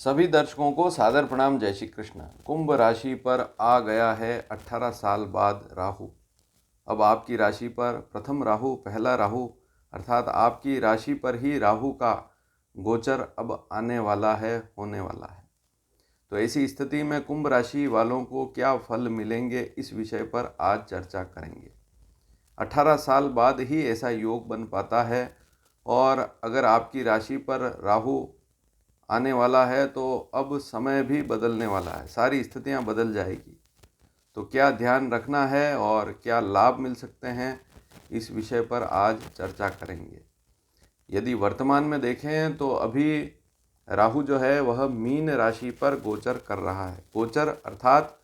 सभी दर्शकों को सादर प्रणाम। जय श्री कृष्ण। कुंभ राशि पर आ गया है 18 साल बाद राहु। अब आपकी राशि पर प्रथम राहु, पहला राहु अर्थात आपकी राशि पर ही राहु का गोचर अब आने वाला है, होने वाला है। तो ऐसी स्थिति में कुंभ राशि वालों को क्या फल मिलेंगे, इस विषय पर आज चर्चा करेंगे। 18 साल बाद ही ऐसा योग बन पाता है और अगर आपकी राशि पर राहु आने वाला है तो अब समय भी बदलने वाला है, सारी स्थितियां बदल जाएगी। तो क्या ध्यान रखना है और क्या लाभ मिल सकते हैं, इस विषय पर आज चर्चा करेंगे। यदि वर्तमान में देखें तो अभी राहु जो है वह मीन राशि पर गोचर कर रहा है। गोचर अर्थात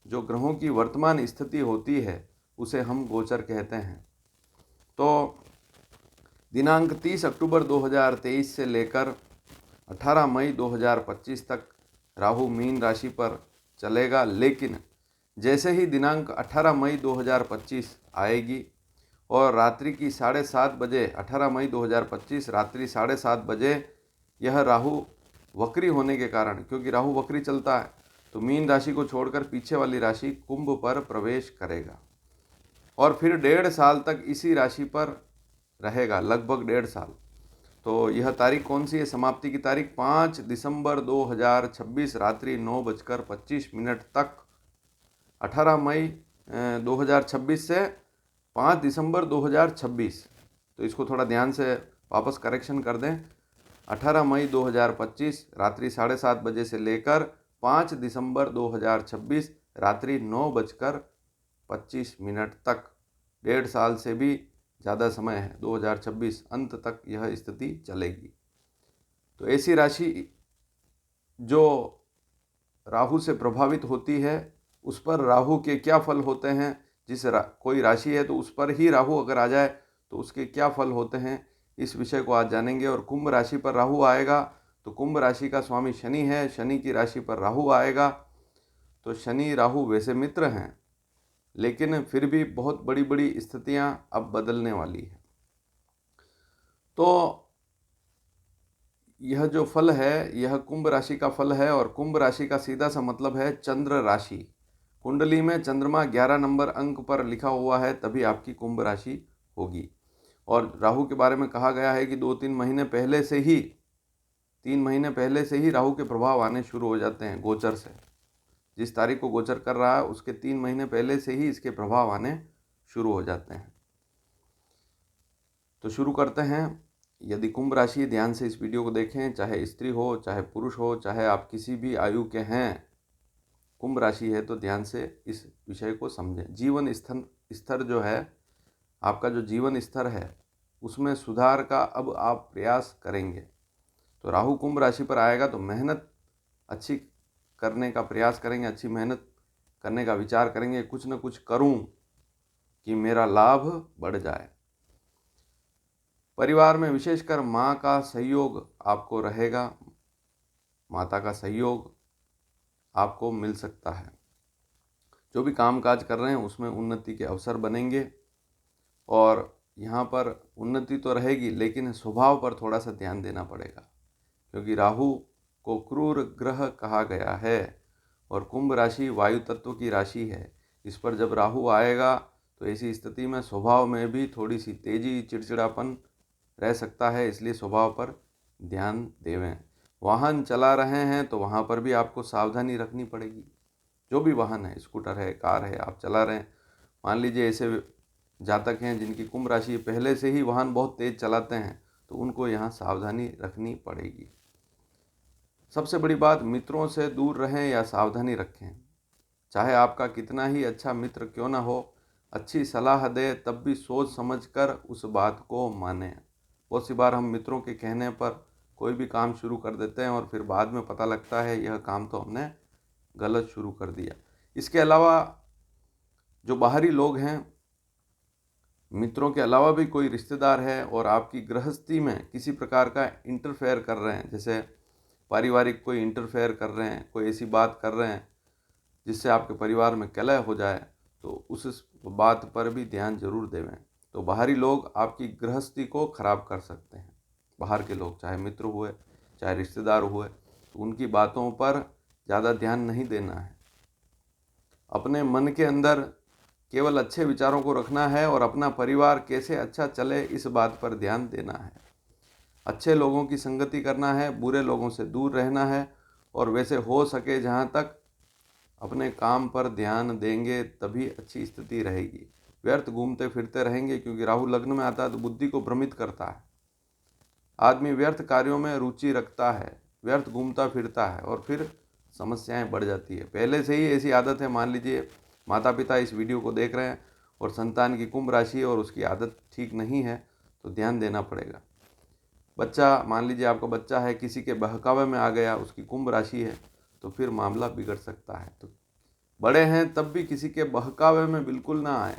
जो ग्रहों की वर्तमान स्थिति होती है उसे हम गोचर कहते हैं। तो दिनांक 30 अक्टूबर 2023 से लेकर 18 मई 2025 तक राहु मीन राशि पर चलेगा। लेकिन जैसे ही दिनांक 18 मई 2025 आएगी और रात्रि की 7:30 बजे 18 मई 2025 रात्रि 7:30 बजे यह राहु वक्री होने के कारण, क्योंकि राहु वक्री चलता है, तो मीन राशि को छोड़कर पीछे वाली राशि कुंभ पर प्रवेश करेगा और फिर 1.5 साल तक इसी राशि पर रहेगा, लगभग 1.5 साल। तो यह तारीख कौन सी है? समाप्ति की तारीख 5 दिसंबर 2026 रात्रि 9:25 तक। 18 मई 2026 से 5 दिसंबर 2026। तो इसको थोड़ा ध्यान से वापस करेक्शन कर दें। 18 मई 2025 रात्रि 7:30 बजे से लेकर 5 दिसंबर 2026 रात्रि 9:25 तक, 1.5 साल से भी ज़्यादा समय है। 2026 अंत तक यह स्थिति चलेगी। तो ऐसी राशि जो राहु से प्रभावित होती है उस पर राहु के क्या फल होते हैं। कोई राशि है तो उस पर ही राहु अगर आ जाए तो उसके क्या फल होते हैं, इस विषय को आज जानेंगे। और कुंभ राशि पर राहु आएगा तो कुंभ राशि का स्वामी शनि है, शनि की राशि पर राहु आएगा तो शनि राहु वैसे मित्र हैं, लेकिन फिर भी बहुत बड़ी बड़ी स्थितियां अब बदलने वाली है। तो यह जो फल है यह कुंभ राशि का फल है और कुंभ राशि का सीधा सा मतलब है चंद्र राशि। कुंडली में चंद्रमा 11 नंबर अंक पर लिखा हुआ है तभी आपकी कुंभ राशि होगी। और राहु के बारे में कहा गया है कि 2-3 महीने पहले से ही 3 महीने पहले से ही राहु के प्रभाव आने शुरू हो जाते हैं गोचर से। जिस तारीख को गोचर कर रहा है उसके 3 महीने पहले से ही इसके प्रभाव आने शुरू हो जाते हैं। तो शुरू करते हैं। यदि कुंभ राशि, ध्यान से इस वीडियो को देखें, चाहे स्त्री हो, चाहे पुरुष हो, चाहे आप किसी भी आयु के हैं, कुंभ राशि है तो ध्यान से इस विषय को समझें। जीवन स्तर जो है, आपका जो जीवन स्तर है उसमें सुधार का अब आप प्रयास करेंगे। तो राहु कुंभ राशि पर आएगा तो मेहनत अच्छी करने का प्रयास करेंगे, अच्छी मेहनत करने का विचार करेंगे, कुछ न कुछ करूं कि मेरा लाभ बढ़ जाए। परिवार में विशेषकर माँ का सहयोग आपको रहेगा, माता का सहयोग आपको मिल सकता है। जो भी कामकाज कर रहे हैं उसमें उन्नति के अवसर बनेंगे और यहाँ पर उन्नति तो रहेगी लेकिन स्वभाव पर थोड़ा सा ध्यान देना पड़ेगा, क्योंकि राहु को क्रूर ग्रह कहा गया है और कुंभ राशि वायु तत्व की राशि है। इस पर जब राहु आएगा तो ऐसी स्थिति में स्वभाव में भी थोड़ी सी तेजी, चिड़चिड़ापन रह सकता है, इसलिए स्वभाव पर ध्यान देवें। वाहन चला रहे हैं तो वहाँ पर भी आपको सावधानी रखनी पड़ेगी। जो भी वाहन है, स्कूटर है, कार है, आप चला रहे हैं, मान लीजिए ऐसे जातक हैं जिनकी कुंभ राशि पहले से ही वाहन बहुत तेज चलाते हैं तो उनको यहाँ सावधानी रखनी पड़ेगी। सबसे बड़ी बात, मित्रों से दूर रहें या सावधानी रखें। चाहे आपका कितना ही अच्छा मित्र क्यों ना हो, अच्छी सलाह दे तब भी सोच समझकर उस बात को मानें। बहुत सी बार हम मित्रों के कहने पर कोई भी काम शुरू कर देते हैं और फिर बाद में पता लगता है यह काम तो हमने गलत शुरू कर दिया। इसके अलावा जो बाहरी लोग हैं, मित्रों के अलावा भी कोई रिश्तेदार है और आपकी गृहस्थी में किसी प्रकार का इंटरफेयर कर रहे हैं, जैसे पारिवारिक कोई इंटरफेयर कर रहे हैं, कोई ऐसी बात कर रहे हैं जिससे आपके परिवार में कलह हो जाए, तो उस बात पर भी ध्यान जरूर देवें। तो बाहरी लोग आपकी गृहस्थी को खराब कर सकते हैं। बाहर के लोग, चाहे मित्र हुए, चाहे रिश्तेदार हुए, तो उनकी बातों पर ज़्यादा ध्यान नहीं देना है। अपने मन के अंदर केवल अच्छे विचारों को रखना है और अपना परिवार कैसे अच्छा चले इस बात पर ध्यान देना है। अच्छे लोगों की संगति करना है, बुरे लोगों से दूर रहना है और वैसे हो सके जहाँ तक अपने काम पर ध्यान देंगे तभी अच्छी स्थिति रहेगी। व्यर्थ घूमते फिरते रहेंगे, क्योंकि राहु लग्न में आता है तो बुद्धि को भ्रमित करता है। आदमी व्यर्थ कार्यों में रुचि रखता है, व्यर्थ घूमता फिरता है और फिर समस्याएं बढ़ जाती है। पहले से ही ऐसी आदत है, मान लीजिए माता पिता इस वीडियो को देख रहे हैं और संतान की कुंभ राशि है और उसकी आदत ठीक नहीं है, तो ध्यान देना पड़ेगा। बच्चा, मान लीजिए आपका बच्चा है, किसी के बहकावे में आ गया, उसकी कुंभ राशि है, तो फिर मामला बिगड़ सकता है। तो बड़े हैं तब भी किसी के बहकावे में बिल्कुल ना आए,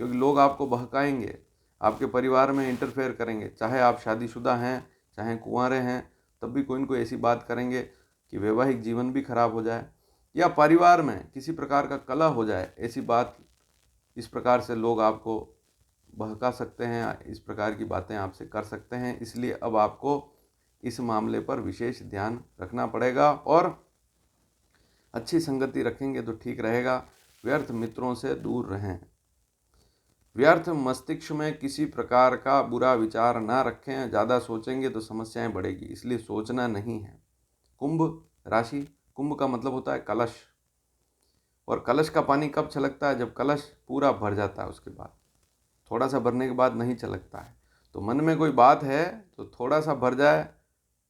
क्योंकि लोग आपको बहकाएंगे, आपके परिवार में इंटरफेयर करेंगे। चाहे आप शादीशुदा हैं, चाहे कुंवारे हैं, तब भी कोई न कोई ऐसी बात करेंगे कि वैवाहिक जीवन भी खराब हो जाए या परिवार में किसी प्रकार का कलह हो जाए। ऐसी बात, इस प्रकार से लोग आपको बहका सकते हैं, इस प्रकार की बातें आपसे कर सकते हैं। इसलिए अब आपको इस मामले पर विशेष ध्यान रखना पड़ेगा और अच्छी संगति रखेंगे तो ठीक रहेगा। व्यर्थ मित्रों से दूर रहें। व्यर्थ मस्तिष्क में किसी प्रकार का बुरा विचार ना रखें। ज़्यादा सोचेंगे तो समस्याएं बढ़ेगी, इसलिए सोचना नहीं है। कुंभ राशि, कुंभ का मतलब होता है कलश, और कलश का पानी कब छलकता है? जब कलश पूरा भर जाता है। उसके बाद थोड़ा सा भरने के बाद नहीं छलकता है। तो मन में कोई बात है तो थोड़ा सा भर जाए,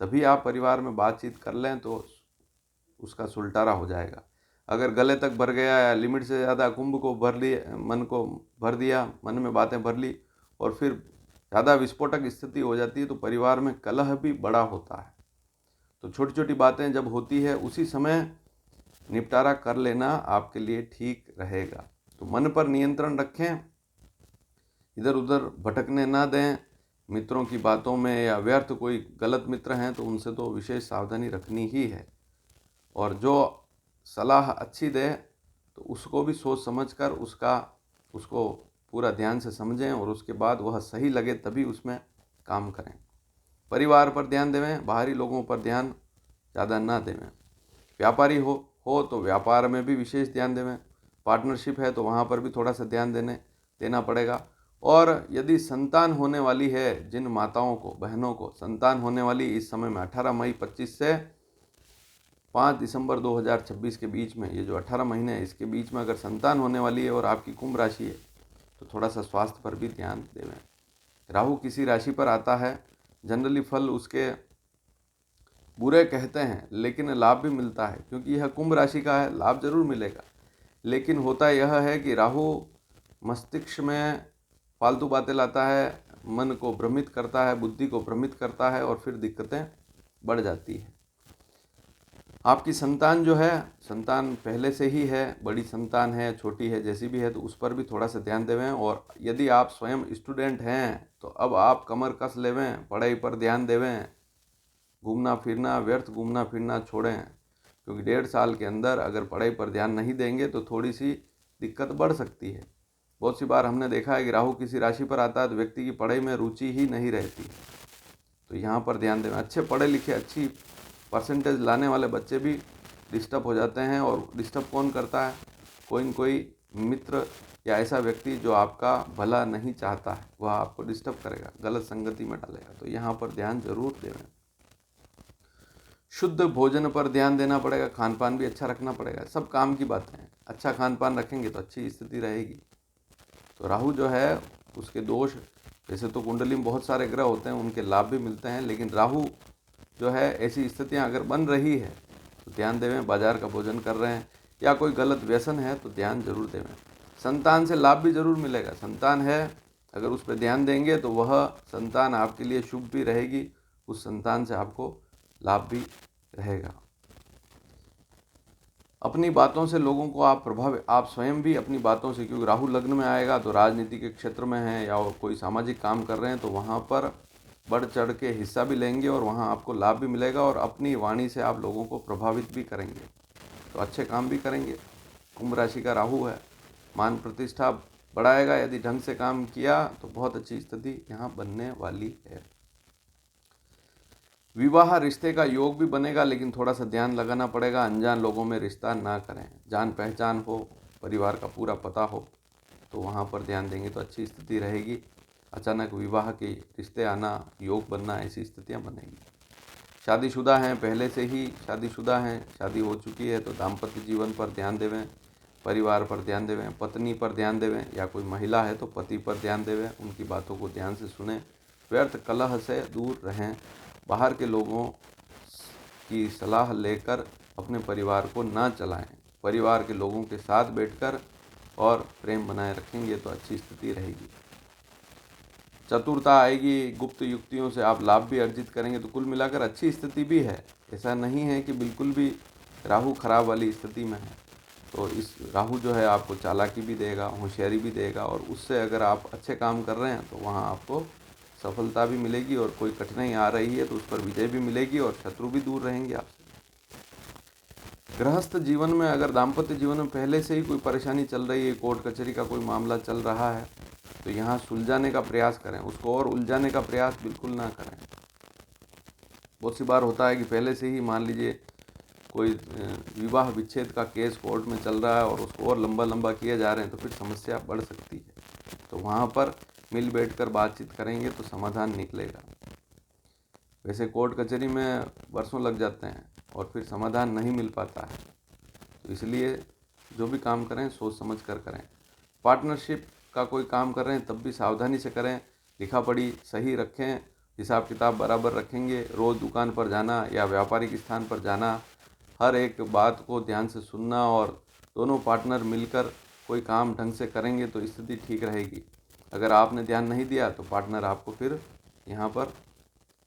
तभी आप परिवार में बातचीत कर लें तो उसका सुलटारा हो जाएगा। अगर गले तक भर गया या लिमिट से ज़्यादा कुंभ को भर लिया, मन को भर दिया, मन में बातें भर ली और फिर ज़्यादा विस्फोटक स्थिति हो जाती है, तो परिवार में कलह भी बड़ा होता है। तो छोटी छोटी बातें जब होती है उसी समय निपटारा कर लेना आपके लिए ठीक रहेगा। तो मन पर नियंत्रण रखें, इधर उधर भटकने ना दें मित्रों की बातों में, या व्यर्थ कोई गलत मित्र हैं तो उनसे तो विशेष सावधानी रखनी ही है। और जो सलाह अच्छी दे तो उसको भी सोच समझकर उसको पूरा ध्यान से समझें और उसके बाद वह सही लगे तभी उसमें काम करें। परिवार पर ध्यान देवें, बाहरी लोगों पर ध्यान ज़्यादा ना देवें। व्यापारी हो तो व्यापार में भी विशेष ध्यान देवें। पार्टनरशिप है तो वहाँ पर भी थोड़ा सा ध्यान देना पड़ेगा। और यदि संतान होने वाली है, जिन माताओं को, बहनों को संतान होने वाली इस समय में 18 मई 25 से 5 दिसंबर 2026 के बीच में, ये जो 18 महीने हैं इसके बीच में अगर संतान होने वाली है और आपकी कुंभ राशि है, तो थोड़ा सा स्वास्थ्य पर भी ध्यान देवें। राहु किसी राशि पर आता है, जनरली फल उसके बुरे कहते हैं, लेकिन लाभ भी मिलता है, क्योंकि यह कुंभ राशि का है। लाभ जरूर मिलेगा, लेकिन होता यह है कि राहु मस्तिष्क में फालतू बातें लाता है, मन को भ्रमित करता है, बुद्धि को भ्रमित करता है और फिर दिक्कतें बढ़ जाती है। आपकी संतान जो है, संतान पहले से ही है, बड़ी संतान है, छोटी है, जैसी भी है, तो उस पर भी थोड़ा सा ध्यान देवें। और यदि आप स्वयं स्टूडेंट हैं तो अब आप कमर कस लेवें, पढ़ाई पर ध्यान देवें, घूमना फिरना, व्यर्थ घूमना फिरना छोड़ें, क्योंकि 1.5 साल के अंदर अगर पढ़ाई पर ध्यान नहीं देंगे तो थोड़ी सी दिक्कत बढ़ सकती है। बहुत सी बार हमने देखा है कि राहु किसी राशि पर आता है तो व्यक्ति की पढ़ाई में रुचि ही नहीं रहती। तो यहाँ पर ध्यान देना। अच्छे पढ़े लिखे, अच्छी परसेंटेज लाने वाले बच्चे भी डिस्टर्ब हो जाते हैं, और डिस्टर्ब कौन करता है? कोई न कोई मित्र या ऐसा व्यक्ति जो आपका भला नहीं चाहता है, वह आपको डिस्टर्ब करेगा, गलत संगति में डालेगा। तो यहाँ पर ध्यान जरूर देना। शुद्ध भोजन पर ध्यान देना पड़ेगा, खान पान भी अच्छा रखना पड़ेगा। सब काम की बातें हैं, अच्छा खान पान रखेंगे तो अच्छी स्थिति रहेगी। तो राहु जो है उसके दोष, वैसे तो कुंडली में बहुत सारे ग्रह होते हैं, उनके लाभ भी मिलते हैं, लेकिन राहु जो है, ऐसी स्थितियां अगर बन रही है तो ध्यान देवें। बाजार का भोजन कर रहे हैं या कोई गलत व्यसन है तो ध्यान जरूर देवें। संतान से लाभ भी जरूर मिलेगा। संतान है, अगर उस पर ध्यान देंगे तो वह संतान आपके लिए शुभ भी रहेगी, उस संतान से आपको लाभ भी रहेगा। अपनी बातों से लोगों को आप स्वयं भी अपनी बातों से, क्योंकि राहु लग्न में आएगा तो राजनीति के क्षेत्र में है या कोई सामाजिक काम कर रहे हैं तो वहाँ पर बढ़ चढ़ के हिस्सा भी लेंगे और वहाँ आपको लाभ भी मिलेगा, और अपनी वाणी से आप लोगों को प्रभावित भी करेंगे, तो अच्छे काम भी करेंगे। कुंभ राशि का राहु है, मान प्रतिष्ठा बढ़ाएगा। यदि ढंग से काम किया तो बहुत अच्छी स्थिति यहाँ बनने वाली है। विवाह रिश्ते का योग भी बनेगा, लेकिन थोड़ा सा ध्यान लगाना पड़ेगा। अनजान लोगों में रिश्ता ना करें। जान पहचान हो, परिवार का पूरा पता हो, तो वहाँ पर ध्यान देंगे तो अच्छी स्थिति रहेगी। अचानक विवाह के रिश्ते आना, योग बनना, ऐसी स्थितियाँ बनेंगी। शादीशुदा हैं, पहले से ही शादीशुदा हैं, शादी हो चुकी है, तो दाम्पत्य जीवन पर ध्यान देवें, परिवार पर ध्यान देवें, पत्नी पर ध्यान देवें, या कोई महिला है तो पति पर ध्यान देवें, उनकी बातों को ध्यान से सुनें। व्यर्थ कलह से दूर रहें। बाहर के लोगों की सलाह लेकर अपने परिवार को ना चलाएं। परिवार के लोगों के साथ बैठकर और प्रेम बनाए रखेंगे तो अच्छी स्थिति रहेगी। चतुरता आएगी, गुप्त युक्तियों से आप लाभ भी अर्जित करेंगे, तो कुल मिलाकर अच्छी स्थिति भी है। ऐसा नहीं है कि बिल्कुल भी राहु खराब वाली स्थिति में है। तो इस राहु जो है आपको चालाकी भी देगा, होशियारी भी देगा, और उससे अगर आप अच्छे काम कर रहे हैं तो वहाँ आपको सफलता भी मिलेगी, और कोई कठिनाई आ रही है तो उस पर विजय भी मिलेगी, और शत्रु भी दूर रहेंगे आपसे। गृहस्थ जीवन में, अगर दाम्पत्य जीवन में पहले से ही कोई परेशानी चल रही है, कोर्ट कचहरी का कोई मामला चल रहा है, तो यहाँ सुलझाने का प्रयास करें, उसको और उलझाने का प्रयास बिल्कुल ना करें। बहुत सी बार होता है कि पहले से ही मान लीजिए कोई विवाह विच्छेद का केस कोर्ट में चल रहा है और उसको और लंबा लंबा किए जा रहे हैं, तो फिर समस्या बढ़ सकती है। तो वहाँ पर मिल बैठकर बातचीत करेंगे तो समाधान निकलेगा। वैसे कोर्ट कचहरी में वर्षों लग जाते हैं और फिर समाधान नहीं मिल पाता है। तो इसलिए जो भी काम करें सोच समझ कर करें। पार्टनरशिप का कोई काम कर रहे हैं तब भी सावधानी से करें। लिखा पढ़ी सही रखें, हिसाब किताब बराबर रखेंगे। रोज़ दुकान पर जाना या व्यापारिक स्थान पर जाना, हर एक बात को ध्यान से सुनना, और दोनों पार्टनर मिलकर कोई काम ढंग से करेंगे तो स्थिति ठीक रहेगी। अगर आपने ध्यान नहीं दिया तो पार्टनर आपको फिर यहाँ पर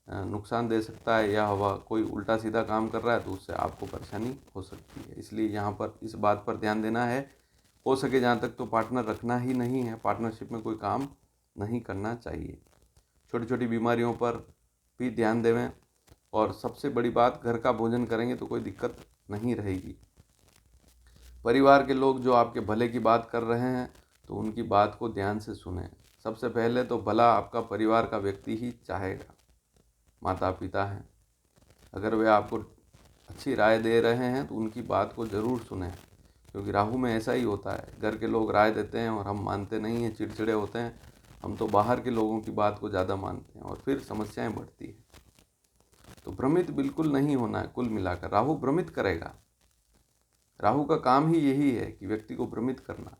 नुकसान दे सकता है, या हवा कोई उल्टा सीधा काम कर रहा है तो उससे आपको परेशानी हो सकती है। इसलिए यहाँ पर इस बात पर ध्यान देना है। हो सके जहाँ तक तो पार्टनर रखना ही नहीं है, पार्टनरशिप में कोई काम नहीं करना चाहिए। छोटी छोटी बीमारियों पर भी ध्यान देवें, और सबसे बड़ी बात, घर का भोजन करेंगे तो कोई दिक्कत नहीं रहेगी। परिवार के लोग जो आपके भले की बात कर रहे हैं तो उनकी बात को ध्यान से सुनें। सबसे पहले तो भला आपका परिवार का व्यक्ति ही चाहेगा। माता पिता हैं, अगर वे आपको अच्छी राय दे रहे हैं तो उनकी बात को ज़रूर सुनें, क्योंकि राहु में ऐसा ही होता है। घर के लोग राय देते हैं और हम मानते नहीं हैं, चिड़चिड़े होते हैं। हम तो बाहर के लोगों की बात को ज़्यादा मानते हैं और फिर समस्याएं बढ़ती हैं। तो भ्रमित बिल्कुल नहीं होना है। कुल मिलाकर राहु भ्रमित करेगा। राहु का काम ही यही है कि व्यक्ति को भ्रमित करना,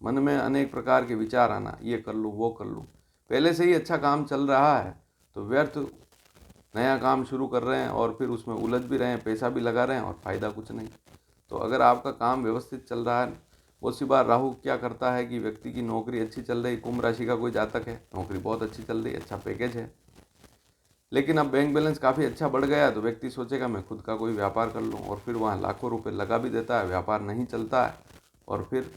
मन में अनेक प्रकार के विचार आना, ये कर लूँ वो कर लूँ। पहले से ही अच्छा काम चल रहा है तो व्यर्थ नया काम शुरू कर रहे हैं और फिर उसमें उलझ भी रहे हैं, पैसा भी लगा रहे हैं और फ़ायदा कुछ नहीं। तो अगर आपका काम व्यवस्थित चल रहा है, बहुत सी बार राहु क्या करता है कि व्यक्ति की नौकरी अच्छी चल रही, कुंभ राशि का कोई जातक है, नौकरी बहुत अच्छी चल रही, अच्छा पैकेज है, लेकिन अब बैंक बैलेंस काफ़ी अच्छा बढ़ गया, तो व्यक्ति सोचेगा मैं खुद का कोई व्यापार कर लूँ, और फिर वहाँ लाखों रुपए लगा भी देता है, व्यापार नहीं चलता है और फिर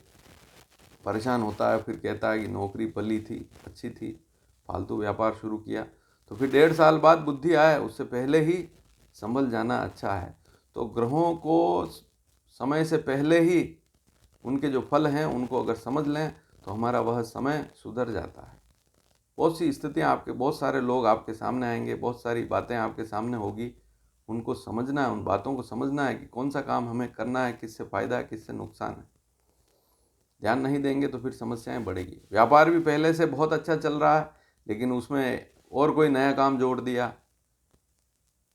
परेशान होता है। फिर कहता है कि नौकरी भली थी, अच्छी थी, फालतू व्यापार शुरू किया। तो फिर 1.5 साल बाद बुद्धि आए, उससे पहले ही संभल जाना अच्छा है। तो ग्रहों को समय से पहले ही उनके जो फल हैं उनको अगर समझ लें तो हमारा वह समय सुधर जाता है। बहुत सी स्थितियाँ आपके, बहुत सारे लोग आपके सामने आएंगे, बहुत सारी बातें आपके सामने होगी, उनको समझना है, उन बातों को समझना है कि कौन सा काम हमें करना है, किससे फ़ायदा है, किससे नुकसान है। ध्यान नहीं देंगे तो फिर समस्याएं बढ़ेगी। व्यापार भी पहले से बहुत अच्छा चल रहा है, लेकिन उसमें और कोई नया काम जोड़ दिया,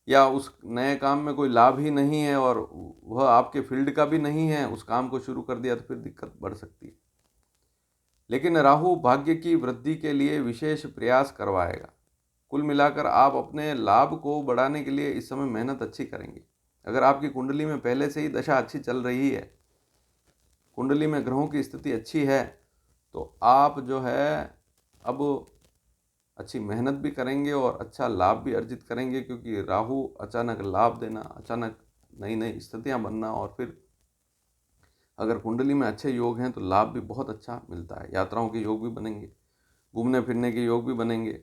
या उस नए काम में कोई लाभ ही नहीं है और वह आपके फील्ड का भी नहीं है, उस काम को शुरू कर दिया तो फिर दिक्कत बढ़ सकती है। लेकिन राहु भाग्य की वृद्धि के लिए विशेष प्रयास करवाएगा। कुल मिलाकर आप अपने लाभ को बढ़ाने के लिए इस समय मेहनत अच्छी करेंगे। अगर आपकी कुंडली में पहले से ही दशा अच्छी चल रही है, कुंडली में ग्रहों की स्थिति अच्छी है, तो आप जो है अब अच्छी मेहनत भी करेंगे और अच्छा लाभ भी अर्जित करेंगे, क्योंकि राहु अचानक लाभ देना, अचानक नई नई स्थितियां बनना, और फिर अगर कुंडली में अच्छे योग हैं तो लाभ भी बहुत अच्छा मिलता है। यात्राओं के योग भी बनेंगे, घूमने फिरने के योग भी बनेंगे,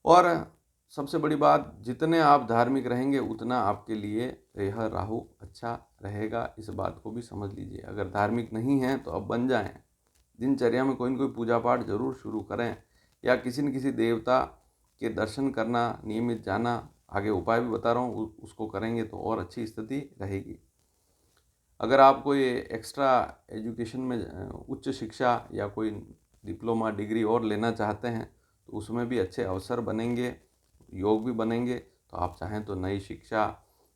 और सबसे बड़ी बात, जितने आप धार्मिक रहेंगे उतना आपके लिए यह राहु अच्छा रहेगा। इस बात को भी समझ लीजिए। अगर धार्मिक नहीं हैं तो अब बन जाएं। दिनचर्या में कोई न कोई पूजा पाठ जरूर शुरू करें, या किसी न किसी देवता के दर्शन करना, नियमित जाना, आगे उपाय भी बता रहा हूँ, उसको करेंगे तो और अच्छी स्थिति रहेगी। अगर आप कोई एक्स्ट्रा एजुकेशन में उच्च शिक्षा या कोई डिप्लोमा डिग्री और लेना चाहते हैं तो उसमें भी अच्छे अवसर बनेंगे, योग भी बनेंगे। तो आप चाहें तो नई शिक्षा,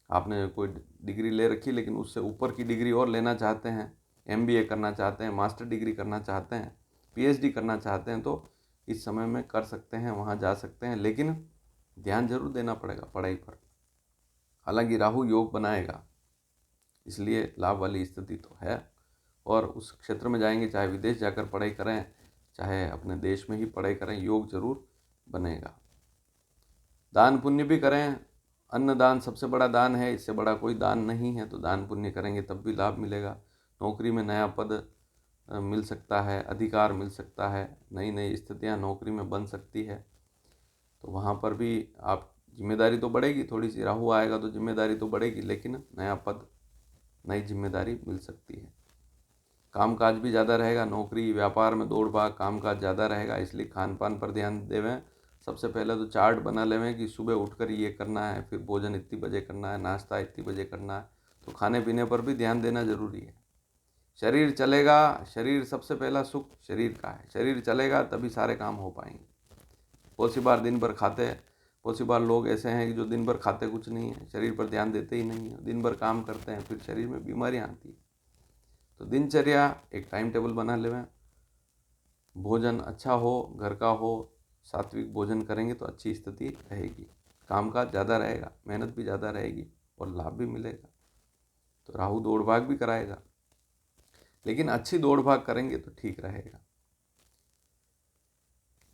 आपने कोई डिग्री ले रखी लेकिन उससे ऊपर की डिग्री और लेना चाहते हैं, MBA करना चाहते हैं, मास्टर डिग्री करना चाहते हैं, PhD करना चाहते हैं, तो इस समय में कर सकते हैं, वहाँ जा सकते हैं। लेकिन ध्यान जरूर देना पड़ेगा पढ़ाई पर। हालांकि राहु योग बनाएगा, इसलिए लाभ वाली स्थिति तो है। और उस क्षेत्र में जाएंगे, चाहे विदेश जाकर पढ़ाई करें, चाहे अपने देश में ही पढ़ाई करें, योग जरूर बनेगा। दान पुण्य भी करें। अन्न दान सबसे बड़ा दान है, इससे बड़ा कोई दान नहीं है। तो दान पुण्य करेंगे तब भी लाभ मिलेगा। नौकरी में नया पद मिल सकता है, अधिकार मिल सकता है, नई नई स्थितियां नौकरी में बन सकती है। तो वहाँ पर भी आप जिम्मेदारी तो बढ़ेगी, थोड़ी सी राहु आएगा तो जिम्मेदारी तो बढ़ेगी, लेकिन नया पद, नई जिम्मेदारी मिल सकती है। कामकाज भी ज़्यादा रहेगा, नौकरी व्यापार में दौड़ भाग, कामकाज ज़्यादा रहेगा, इसलिए खान पान पर ध्यान देवें। सबसे पहले तो चार्ट बना लेवें कि सुबह उठकर ये करना है, फिर भोजन इतनी बजे करना है, नाश्ता इतनी बजे करना है। तो खाने पीने पर भी ध्यान देना ज़रूरी है। शरीर चलेगा, शरीर सबसे पहला सुख शरीर का है। शरीर चलेगा तभी सारे काम हो पाएंगे। बहुत सी बार दिन भर खाते हैं, बहुत सी बार लोग ऐसे हैं कि जो दिन भर खाते कुछ नहीं है, शरीर पर ध्यान देते ही नहीं है, दिन भर काम करते हैं, फिर शरीर में बीमारियाँ आती हैं। तो दिनचर्या एक टाइम टेबल बना लेवें, भोजन अच्छा हो, घर का हो, सात्विक भोजन करेंगे तो अच्छी स्थिति रहेगी। कामकाज ज़्यादा रहेगा, मेहनत भी ज़्यादा रहेगी और लाभ भी मिलेगा। तो राहु दौड़ भाग भी कराएगा, लेकिन अच्छी दौड़ भाग करेंगे तो ठीक रहेगा।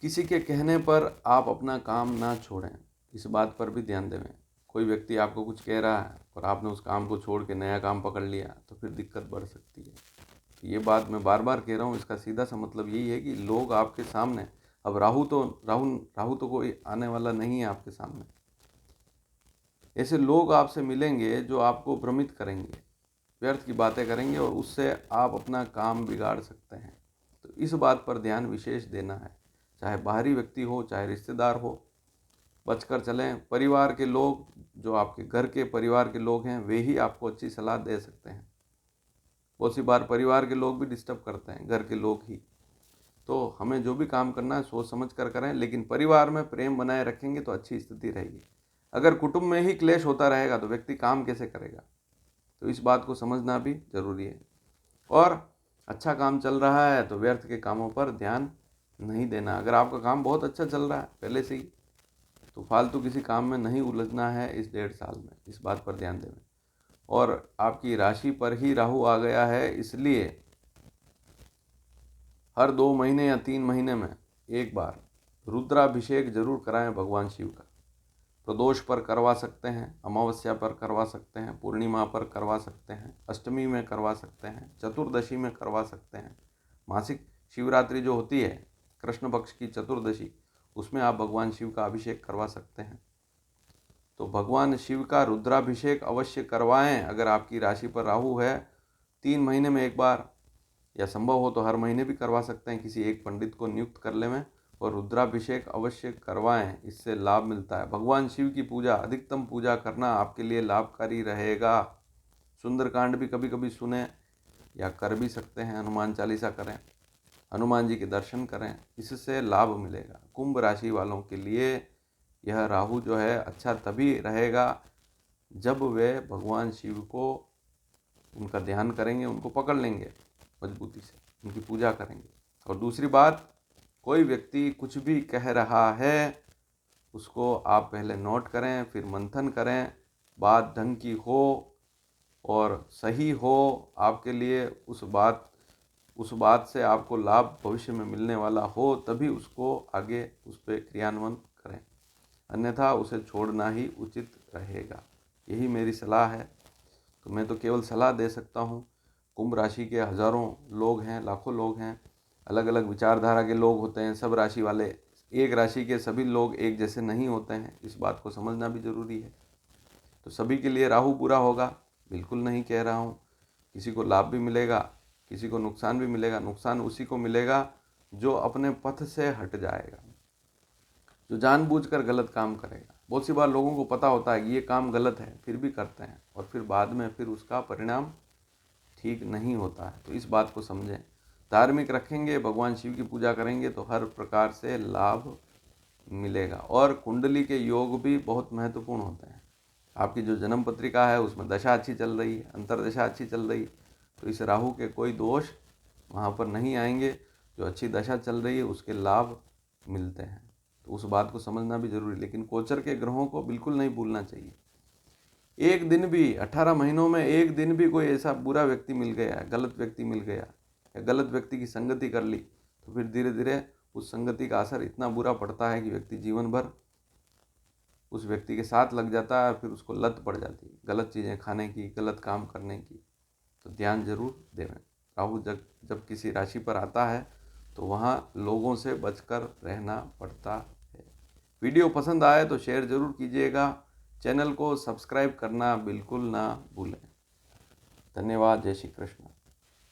किसी के कहने पर आप अपना काम ना छोड़ें, इस बात पर भी ध्यान देवें। कोई व्यक्ति आपको कुछ कह रहा है और आपने उस काम को छोड़ के नया काम पकड़ लिया तो फिर दिक्कत बढ़ सकती है। तो ये बात मैं बार बार कह रहा हूँ, इसका सीधा सा मतलब यही है कि लोग आपके सामने, अब राहु तो कोई आने वाला नहीं है आपके सामने। ऐसे लोग आपसे मिलेंगे जो आपको भ्रमित करेंगे, व्यर्थ की बातें करेंगे और उससे आप अपना काम बिगाड़ सकते हैं। तो इस बात पर ध्यान विशेष देना है, चाहे बाहरी व्यक्ति हो, चाहे रिश्तेदार हो, बचकर चलें। परिवार के लोग, जो आपके घर के परिवार के लोग हैं, वे ही आपको अच्छी सलाह दे सकते हैं। बहुत सी बार परिवार के लोग भी डिस्टर्ब करते हैं, घर के लोग ही। तो हमें जो भी काम करना है सोच समझ कर करें, लेकिन परिवार में प्रेम बनाए रखेंगे तो अच्छी स्थिति रहेगी। अगर कुटुंब में ही क्लेश होता रहेगा तो व्यक्ति काम कैसे करेगा? तो इस बात को समझना भी जरूरी है। और अच्छा काम चल रहा है तो व्यर्थ के कामों पर ध्यान नहीं देना। अगर आपका काम बहुत अच्छा चल रहा है पहले से ही, तो फालतू किसी काम में नहीं उलझना है इस 1.5 साल में, इस बात पर ध्यान देवें। और आपकी राशि पर ही राहु आ गया है, इसलिए हर 2 महीने या 3 महीने में एक बार रुद्राभिषेक जरूर कराएं भगवान शिव का। प्रदोष पर करवा सकते हैं, अमावस्या पर करवा सकते हैं, पूर्णिमा पर करवा सकते हैं, अष्टमी में करवा सकते हैं, चतुर्दशी में करवा सकते हैं। मासिक शिवरात्रि जो होती है, कृष्ण पक्ष की चतुर्दशी, उसमें आप भगवान शिव का अभिषेक करवा सकते हैं। तो भगवान शिव का रुद्राभिषेक अवश्य करवाएं। अगर आपकी राशि पर राहु है, 3 महीने में एक बार, या संभव हो तो हर महीने भी करवा सकते हैं। किसी एक पंडित को नियुक्त कर लें और रुद्राभिषेक अवश्य करवाएं, इससे लाभ मिलता है। भगवान शिव की पूजा, अधिकतम पूजा करना आपके लिए लाभकारी रहेगा। सुंदरकांड भी कभी कभी सुने या कर भी सकते हैं, हनुमान चालीसा करें, हनुमान जी के दर्शन करें, इससे लाभ मिलेगा। कुंभ राशि वालों के लिए यह राहु जो है अच्छा तभी रहेगा जब वे भगवान शिव को, उनका ध्यान करेंगे, उनको पकड़ लेंगे मजबूती से, उनकी पूजा करेंगे। और दूसरी बात, कोई व्यक्ति कुछ भी कह रहा है उसको आप पहले नोट करें, फिर मंथन करें, बात ढंग की हो और सही हो आपके लिए, उस बात से आपको लाभ भविष्य में मिलने वाला हो, तभी उसको आगे उस पर क्रियान्वयन करें, अन्यथा उसे छोड़ना ही उचित रहेगा। यही मेरी सलाह है। तो मैं तो केवल सलाह दे सकता हूँ। कुंभ राशि के हज़ारों लोग हैं, लाखों लोग हैं, अलग अलग विचारधारा के लोग होते हैं। सब राशि वाले, एक राशि के सभी लोग एक जैसे नहीं होते हैं, इस बात को समझना भी जरूरी है। तो सभी के लिए राहु बुरा होगा, बिल्कुल नहीं कह रहा हूँ। किसी को लाभ भी मिलेगा, किसी को नुकसान भी मिलेगा। नुकसान उसी को मिलेगा जो अपने पथ से हट जाएगा। जो जानबूझकर गलत काम करेगा। बहुत सी बार लोगों को पता होता है कि ये काम गलत है, फिर भी करते हैं और फिर बाद में फिर उसका परिणाम ठीक नहीं होता है। तो इस बात को समझें। धार्मिक रखेंगे, भगवान शिव की पूजा करेंगे तो हर प्रकार से लाभ मिलेगा। और कुंडली के योग भी बहुत महत्वपूर्ण होते हैं। आपकी जो जन्म पत्रिका है उसमें दशा अच्छी चल रही है, अंतरदशा अच्छी चल रही, तो इस राहु के कोई दोष वहाँ पर नहीं आएंगे। जो अच्छी दशा चल रही है उसके लाभ मिलते हैं, तो उस बात को समझना भी जरूरी। लेकिन गोचर के ग्रहों को बिल्कुल नहीं भूलना चाहिए। एक दिन भी 18 महीनों में एक दिन भी कोई ऐसा बुरा व्यक्ति मिल गया, गलत व्यक्ति मिल गया या गलत व्यक्ति की संगति कर ली, तो फिर धीरे धीरे उस संगति का असर इतना बुरा पड़ता है कि व्यक्ति जीवन भर उस व्यक्ति के साथ लग जाता है, फिर उसको लत पड़ जाती है गलत चीज़ें खाने की, गलत काम करने की। तो ध्यान जरूर देवें। राहु जब जब किसी राशि पर आता है तो वहाँ लोगों से बचकर रहना पड़ता है। वीडियो पसंद आए तो शेयर जरूर कीजिएगा। चैनल को सब्सक्राइब करना बिल्कुल ना भूलें। धन्यवाद। जय श्री कृष्ण।